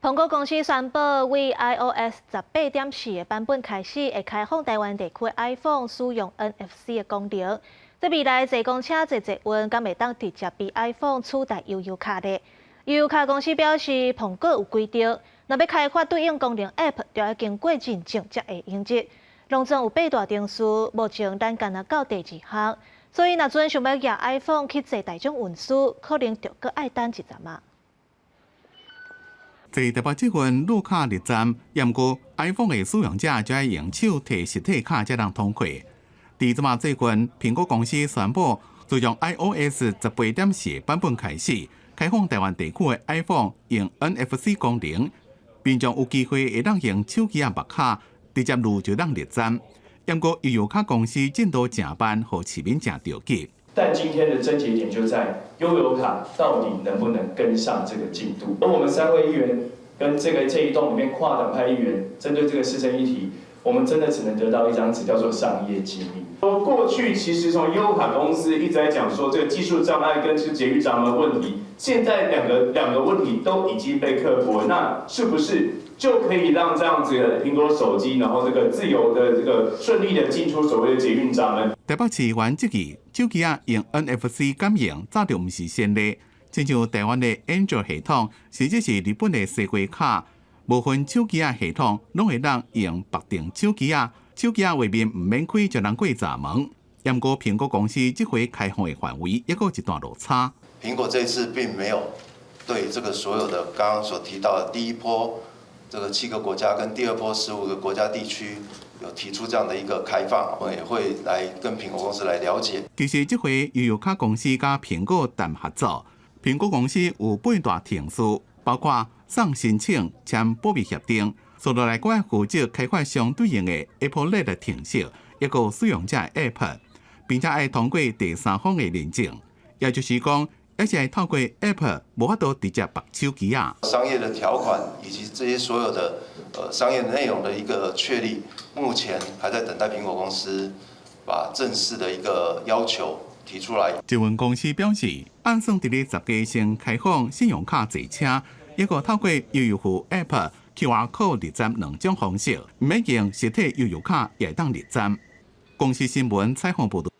苹果公司宣布，为 iOS 18.4的版本开始，会开放台湾地区的 iPhone 使用 NFC 的功能。在未来坐公车坐运，敢会当直接被 iPhone 取代悠游卡呢？悠游卡公司表示，苹果有规定，若要开发对应功能 App， 就要经过认证才会应执。龙总有8大定数，目前咱干那到第2项，所以若阵想要拿 iPhone 去坐大众运输，可能就搁爱等一阵啊。在台北捷运路卡入站，不过 iPhone 的使用者就要用手提实体卡才能通过。伫即马最近，苹果公司宣布，自从 iOS 18.4版本开始，开放台湾地区的 iPhone 用 NFC 功能，并将有机会会当用手机啊、目卡直接入就当入站。不过悠游卡公司进度正慢，和市民正着急。但今天的症结点就在悠游卡到底能不能跟上这个进度？而我们3位议员跟这一栋里面跨党派议员针对这个市政议题，我们真的只能得到一张纸，叫做商业机密。过去其实从悠游卡公司一直在讲说这个技术障碍跟这个捷运闸门问题，现在两个问题都已经被克服了，那是不是就可以让这样子的苹果手机，然后这个自由的这个顺利的进出所谓的捷运闸门？台北市原即期手机啊用 NFC 感应早就毋是先例，亲像台湾的 Android 系统，甚至是日本的西瓜卡，部分手机啊系统拢会当用白定手机啊画面毋免开就能过闸门。不过苹果公司这回开放的范围也有一段落差。苹果这次并没有对这个所有的刚刚所提到的第一波这个7个国家跟第2波15个国家地区有提出这样的一个开放，我们也会来跟苹果公司来了解。其实这回悠游卡公司甲苹果谈合作，苹果公司有8大定数，包括送申请、签保密协定。所落来，我要负责开发相对应的 AppleNet 的程式，一个使用者的 App， 并且要通过第3方的认证，也就是讲，也是要透过 App 无法度直接绑手机啊。商业的条款以及这些所有的商业内容的一个确立，目前还在等待苹果公司把正式的一个要求提出来。捷运公司表示，按算伫咧10家先开放信用卡坐车，一个透过悠游付 App。QR code 入站2种方式，唔免用实体悠游卡也当入站。公司新闻采访报道。